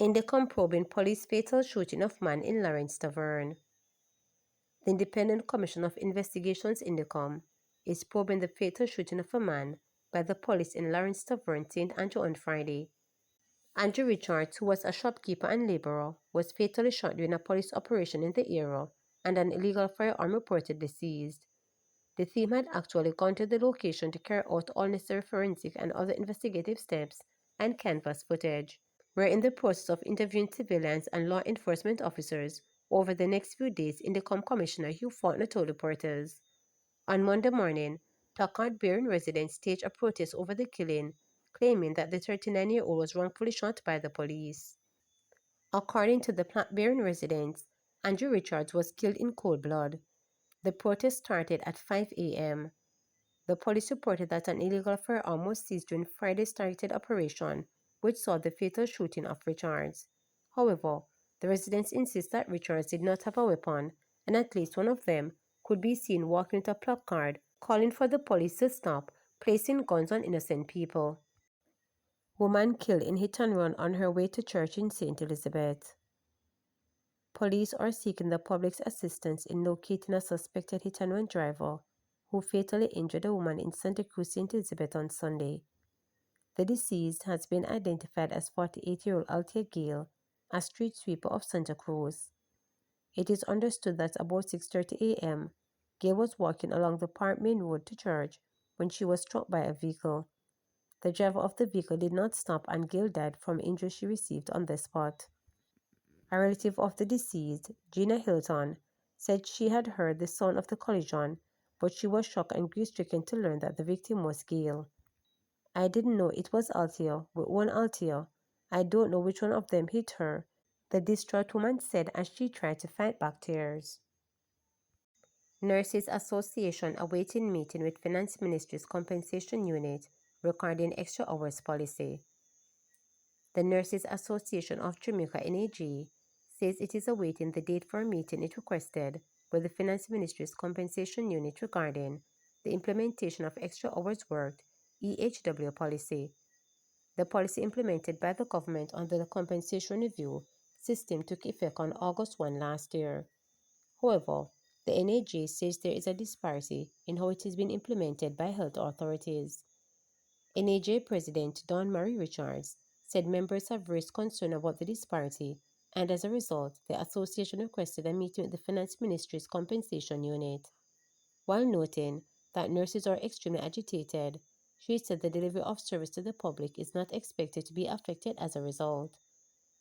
Indicom probing police fatal shooting of man in Lawrence Tavern. The Independent Commission of Investigations Indicom is probing the fatal shooting of a man by the police in Lawrence Tavern, St. Andrew on Friday. Andrew Richards, who was a shopkeeper and laborer, was fatally shot during a police operation in the area, and an illegal firearm reportedly seized. The team had actually gone to the location to carry out all necessary forensic and other investigative steps and canvass footage. We're in the process of interviewing civilians and law enforcement officers over the next few days, Indicom Commissioner Hugh Faulkner told reporters. On Monday morning, Placard-bearing residents staged a protest over the killing, claiming that the 39-year-old was wrongfully shot by the police. According to the placard-bearing residents, Andrew Richards was killed in cold blood. The protest started at 5 a.m. The police reported that an illegal firearm was seized during Friday's targeted operation, which saw the fatal shooting of Richards. However, the residents insist that Richards did not have a weapon, and at least one of them could be seen walking with a placard calling for the police to stop placing guns on innocent people. Woman killed in hit and run on her way to church in St. Elizabeth. Police are seeking the public's assistance in locating a suspected hit-and-run driver who fatally injured a woman in Santa Cruz, St. Elizabeth on Sunday. The deceased has been identified as 48-year-old Althea Gale, a street sweeper of Santa Cruz. It is understood that about 6:30 a.m., Gale was walking along the Park Main Road to church when she was struck by a vehicle. The driver of the vehicle did not stop and Gale died from injuries she received on the spot. A relative of the deceased, Gina Hilton, said she had heard the sound of the collision, but she was shocked and grief-stricken to learn that the victim was Gale. I didn't know it was Althea, with one Althea. I don't know which one of them hit her, the distraught woman said as she tried to fight back tears. Nurses Association awaiting meeting with Finance Ministry's compensation unit regarding extra hours policy. The Nurses Association of Jamaica NAG says it is awaiting the date for a meeting it requested with the Finance Ministry's compensation unit regarding the implementation of extra hours worked EHW policy. The policy implemented by the government under the compensation review system took effect on August 1 last year. However, the NAG says there is a disparity in how it is being implemented by health authorities. NAJ President Dawn Marie Richards said members have raised concern about the disparity, and as a result, the association requested a meeting with the Finance Ministry's compensation unit. While noting that nurses are extremely agitated, she said the delivery of service to the public is not expected to be affected as a result.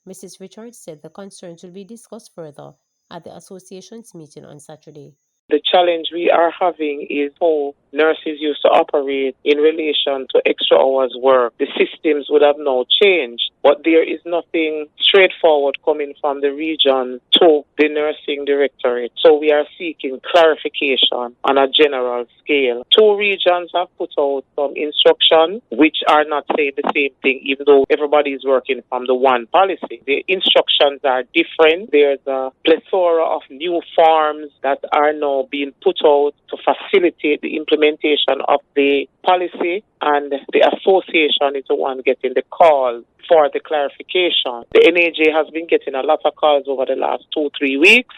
Mrs. Richards said the concerns will be discussed further at the association's meeting on Saturday. The challenge we are having is how nurses used to operate in relation to extra hours work. The systems would have now changed, but there is nothing straightforward coming from the region to the nursing directorate. So we are seeking clarification on a general scale. Two regions have put out some instructions which are not saying the same thing, even though everybody is working from the one policy. The instructions are different. There's a plethora of new forms that are now being put out to facilitate the implementation of the policy, and the association is the one getting the call for the clarification. The NAJ has been getting a lot of calls over the last 2-3 weeks,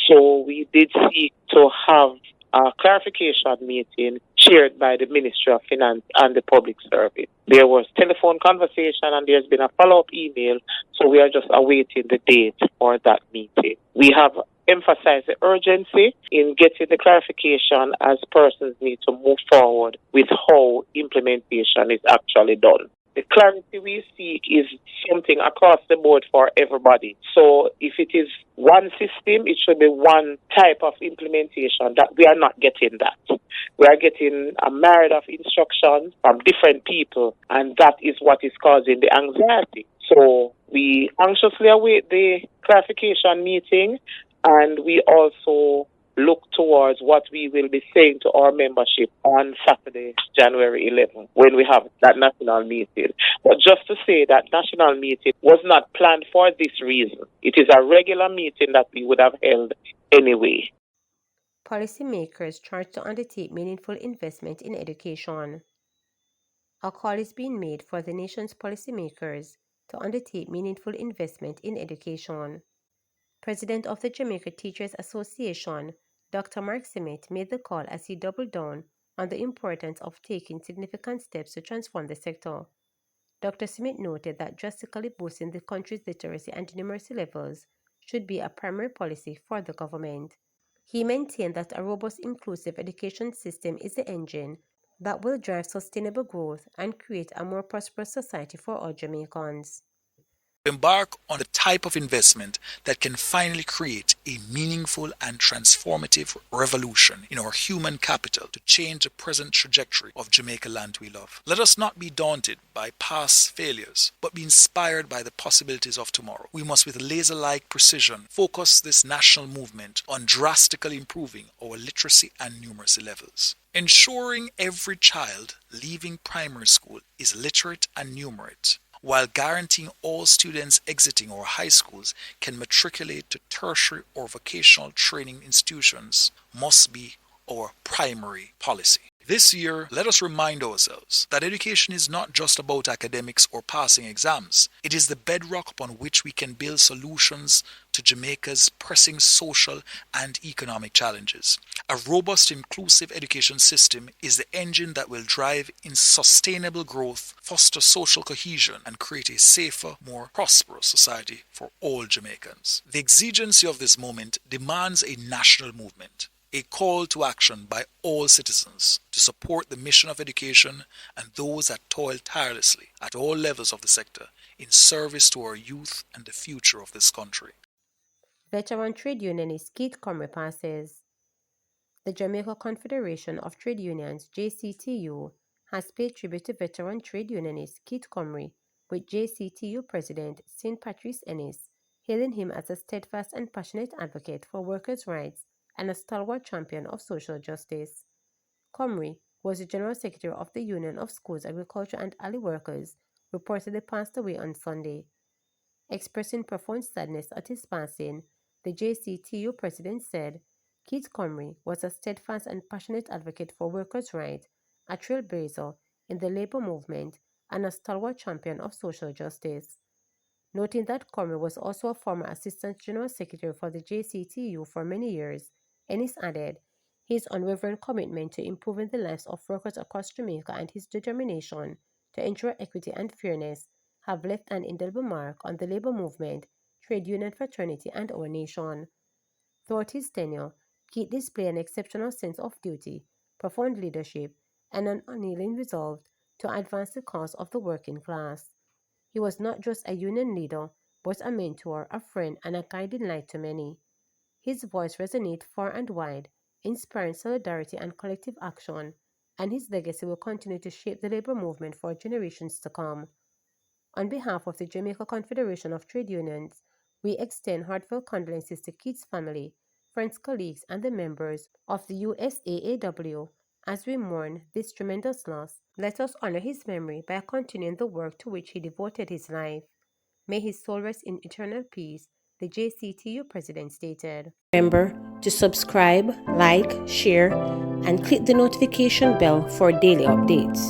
so we did seek to have a clarification meeting chaired by the Ministry of Finance and the Public Service. There was telephone conversation and there's been a follow-up email, so we are just awaiting the date for that meeting. We have emphasized the urgency in getting the clarification as persons need to move forward with how implementation is actually done. The clarity we seek is something across the board for everybody. So if it is one system, it should be one type of implementation. That we are not getting that. We are getting a myriad of instructions from different people, and that is what is causing the anxiety. So we anxiously await the clarification meeting, and we also look towards what we will be saying to our membership on Saturday, January 11th, when we have that national meeting. But just to say that national meeting was not planned for this reason. It is a regular meeting that we would have held anyway. policymakers charged to undertake meaningful investment in education. A call is being made for the nation's policymakers to undertake meaningful investment in education. President of the Jamaica Teachers Association, Dr. Mark Simmet, made the call as he doubled down on the importance of taking significant steps to transform the sector. Dr. Simmet noted that drastically boosting the country's literacy and numeracy levels should be a primary policy for the government. He maintained that a robust, inclusive education system is the engine that will drive sustainable growth and create a more prosperous society for all Jamaicans. Embark on the type of investment that can finally create a meaningful and transformative revolution in our human capital to change the present trajectory of Jamaica land we love. Let us not be daunted by past failures, but be inspired by the possibilities of tomorrow. We must, with laser-like precision, focus this national movement on drastically improving our literacy and numeracy levels. Ensuring every child leaving primary school is literate and numerate, while guaranteeing all students exiting our high schools can matriculate to tertiary or vocational training institutions, must be our primary policy. This year, let us remind ourselves that education is not just about academics or passing exams. It is the bedrock upon which we can build solutions to Jamaica's pressing social and economic challenges. A robust, inclusive education system is the engine that will drive in sustainable growth, foster social cohesion, and create a safer, more prosperous society for all Jamaicans. The exigency of this moment demands a national movement, a call to action by all citizens to support the mission of education and those that toil tirelessly at all levels of the sector in service to our youth and the future of this country. Veteran trade unionist Keith Comrie passes. The Jamaica Confederation of Trade Unions, JCTU, has paid tribute to veteran trade unionist Keith Comrie, with JCTU President St. Patrice Ennis hailing him as a steadfast and passionate advocate for workers' rights and a stalwart champion of social justice. Comrie was the General Secretary of the Union of Schools, Agriculture and Alley Workers, reportedly passed away on Sunday. Expressing profound sadness at his passing, the JCTU president said, Keith Comrie was a steadfast and passionate advocate for workers' rights, a trailblazer in the labor movement, and a stalwart champion of social justice. Noting that Comrie was also a former Assistant General Secretary for the JCTU for many years, Ennis added, his unwavering commitment to improving the lives of workers across Jamaica and his determination to ensure equity and fairness have left an indelible mark on the labor movement, trade union fraternity, and our nation. Throughout his tenure, Keith displayed an exceptional sense of duty, profound leadership, and an unyielding resolve to advance the cause of the working class. He was not just a union leader, but a mentor, a friend, and a guiding light to many. His voice resonates far and wide, inspiring solidarity and collective action, and his legacy will continue to shape the labor movement for generations to come. On behalf of the Jamaica Confederation of Trade Unions, we extend heartfelt condolences to Keith's family, friends, colleagues, and the members of the USAAW. As we mourn this tremendous loss, let us honor his memory by continuing the work to which he devoted his life. May his soul rest in eternal peace, the JCTU president stated. Remember to subscribe, like, share, and click the notification bell for daily updates.